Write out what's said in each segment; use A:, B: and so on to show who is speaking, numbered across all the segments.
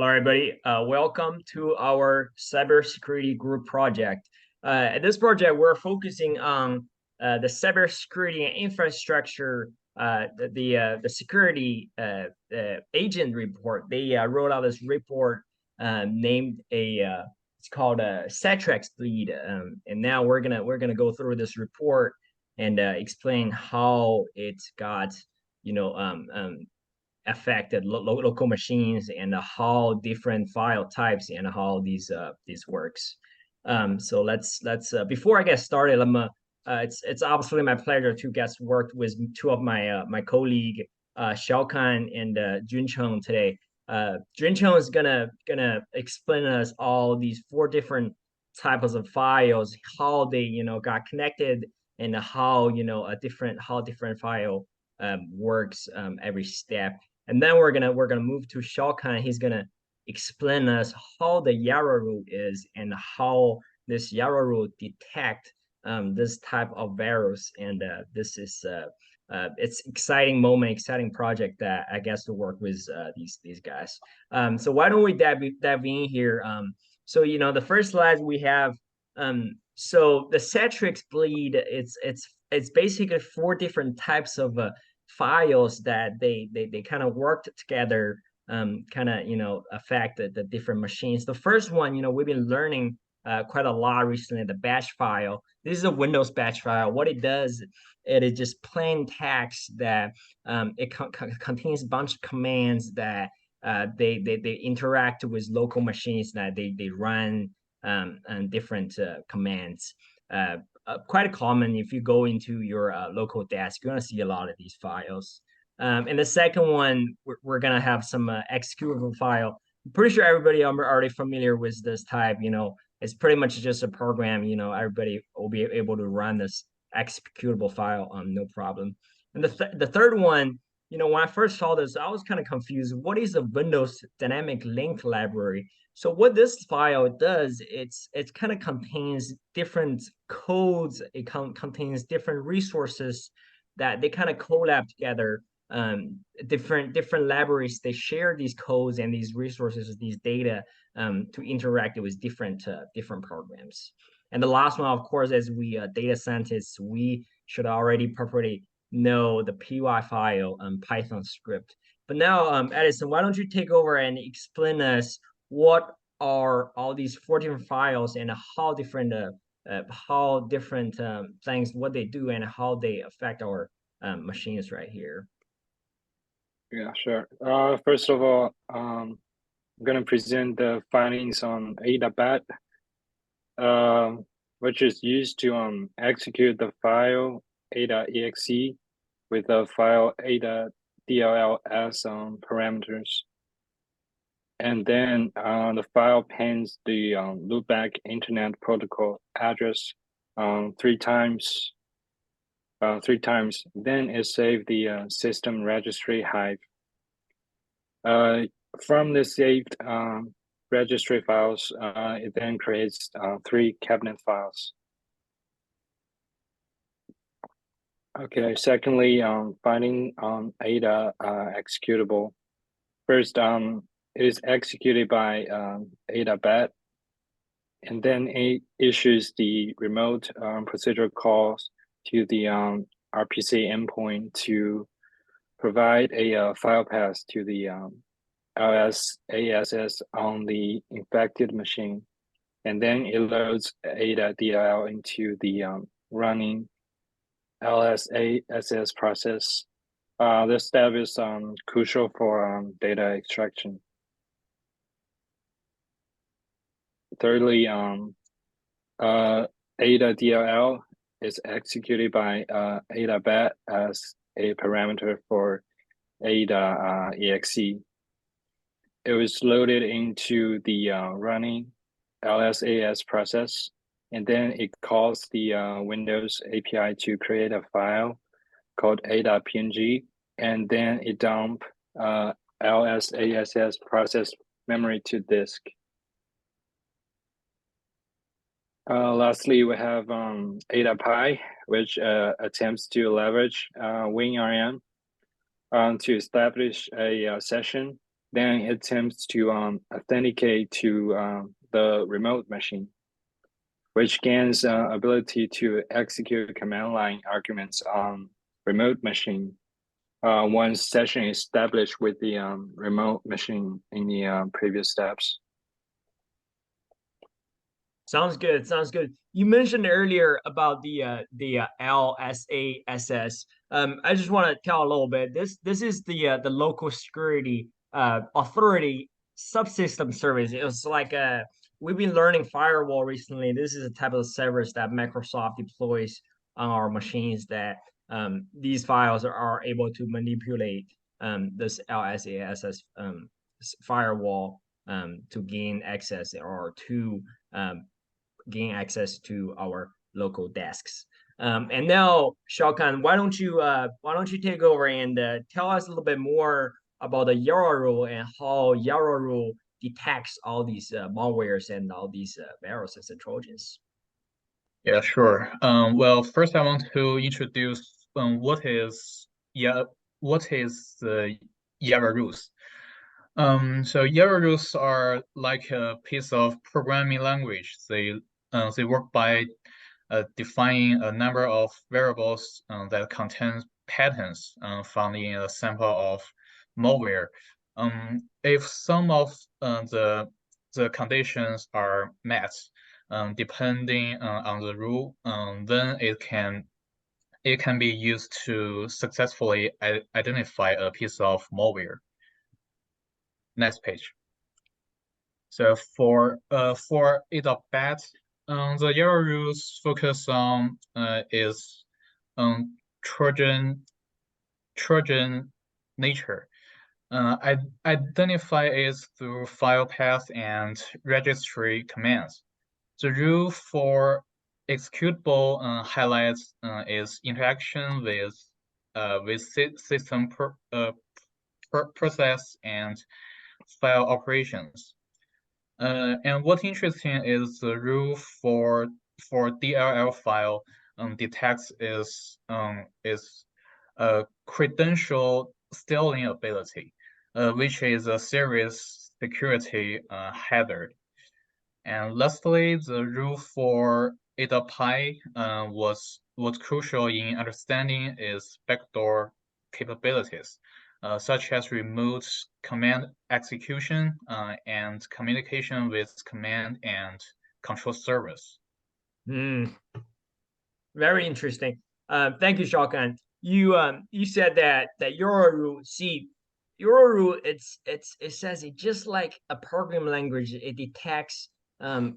A: Hello, everybody. Welcome to our cybersecurity group project. At this project, we're focusing on the cybersecurity and infrastructure, the security agent report. They wrote out this report named it's called Citrix Bleed, and now we're gonna go through this report and explain how it got affected local machines and how different file types and how these works. So let's before I get started, it's absolutely my pleasure to get worked with two of my colleague Xiaokan and Juncheng today. Juncheng is gonna explain us all these four different types of files, how they got connected, and how different file works every step. And then we're gonna move to Xiaokan. He's gonna explain us how the Yara rule is and how this Yara rule detect this type of virus. And this is it's exciting moment, exciting project that I guess to work with these guys. So why don't we dive in here? So the first slide we have. So the Citrix Bleed, it's basically four different types of files that they kind of worked together, kind of affect the different machines. The first one, we've been learning quite a lot recently, the batch file. This is a Windows batch file. What it does, it is just plain text that it contains a bunch of commands that they interact with local machines, that they run and different commands. Quite common. If you go into your local desk, you're gonna see a lot of these files. And the second one, we're gonna have some executable file. I'm pretty sure everybody are already familiar with this type. It's pretty much just a program. Everybody will be able to run this executable file no problem. And the third one, when I first saw this, I was kind of confused. What is a Windows dynamic link library? So what this file does, it kind of contains different codes. It contains different resources that they kind of collab together. Different libraries, they share these codes and these resources, these data, to interact with different programs. And the last one, of course, as we data scientists, we should already properly know the py file Python script. But now, Edison, why don't you take over and explain us what are all these four different files and how different things, what they do and how they affect our machines right here.
B: Yeah, sure. First of all, I'm going to present the findings on ADA-BAT, which is used to execute the file ada.exe with the file ada.dll as parameters. And then the file pings the loopback internet protocol address three times. Then it saved the system registry Hive. From the saved registry files, it then creates three cabinet files. Okay, secondly, finding ADA executable. First, it is executed by ADA-BAT, and then it issues the remote procedural calls to the RPC endpoint to provide a file path to the LSASS on the infected machine, and then it loads ada.dll into the running LSASS process. This step is crucial for data extraction. Thirdly, ada.dll is executed by ADA-BAT as a parameter for ada.exe. It was loaded into the running LSASS process, and then it calls the Windows API to create a file called ada.png, and then it dump LSASS process memory to disk. Lastly, we have AdaPy, which attempts to leverage WinRM to establish a session then it attempts to authenticate to the remote machine, which gains ability to execute command line arguments on remote machine once session is established with the remote machine in the previous steps.
A: Sounds good. Sounds good. You mentioned earlier about the LSASS. I just want to tell a little bit. This is the local security authority subsystem service. It's like we've been learning firewall recently. This is a type of service that Microsoft deploys on our machines that these files are able to manipulate this LSASS firewall to gain access or to gain access to our local desks. And now, Shaokan, why don't you take over and tell us a little bit more about the Yara rule and how Yara rule detects all these malwares and all these viruses and Trojans?
C: Yeah, sure. Well, first I want to introduce what is the Yara rules. So Yara rules are like a piece of programming language. They work by defining a number of variables that contain patterns found in a sample of malware. If some of the conditions are met, depending on the rule, then it can be used to successfully identify a piece of malware. Next page. So for A.bat, the Yara rules focus on is Trojan nature. Identify it through file path and registry commands. The rule for executable highlights is interaction with system process and file operations. And what's interesting is the rule for DLL file detects is credential stealing ability, which is a serious security hazard. And lastly, the rule for A.py was crucial in understanding its backdoor capabilities, such as remote command execution and communication with command and control servers.
A: Very interesting. Thank you, Shaokan. You said that Yara rule. See, Yara rule. It says it just like a programming language. It detects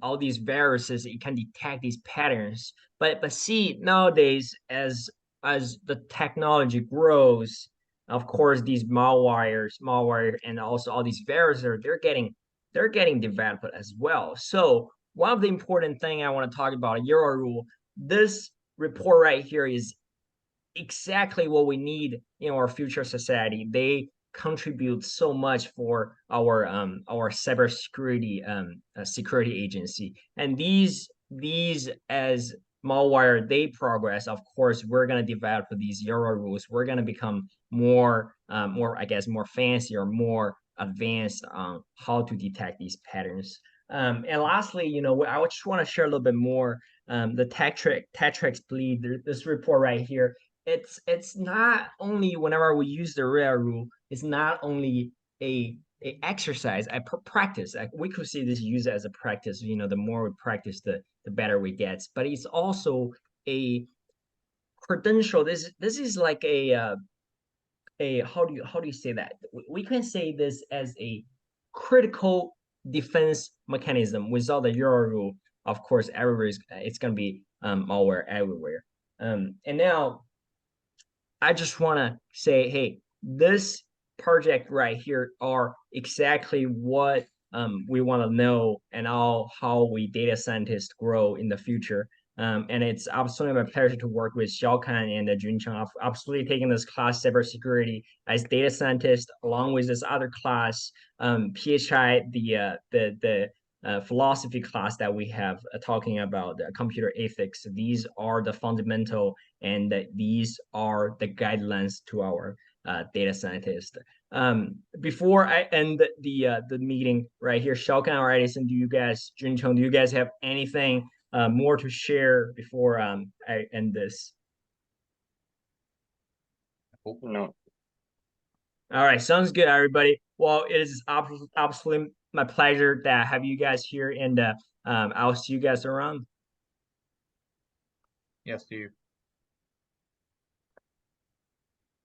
A: all these viruses. It can detect these patterns. But see, nowadays as the technology grows, of course these malware and also all these viruses they're getting developed as well. So one of the important thing I want to talk about Yara rule. This report right here is exactly what we need in our future society. They contribute so much for our cybersecurity security agency. And these as malware they progress, of course, we're gonna develop these Yara rules. We're gonna become more I guess more fancy or more advanced on how to detect these patterns. And lastly, I just want to share a little bit more the Citrix Bleed. This report right here. It's not only whenever we use the rare rule, it's not only a exercise, a practice. Like we could see this used as a practice. The more we practice, the better we get. But it's also a credential. This is like a how do you say that? We can say this as a critical defense mechanism. Without the Euro rule, of course, everywhere it's gonna be malware everywhere. And now I just want to say, hey, this project right here are exactly what we want to know and how we data scientists grow in the future. And it's absolutely my pleasure to work with Xiaokan and Juncheng. I've absolutely taken this class, cybersecurity, as data scientist, along with this other class, PHI, the philosophy class that we have talking about computer ethics. These are the fundamental and these are the guidelines to our data scientists. Before I end the meeting right here, Shao-Kan or Edison, Juncheng, do you guys have anything more to share before I end this?
B: No.
A: All right, sounds good, everybody. Well, it is absolutely my pleasure to have you guys here, and I'll see you guys around.
C: Yes, you.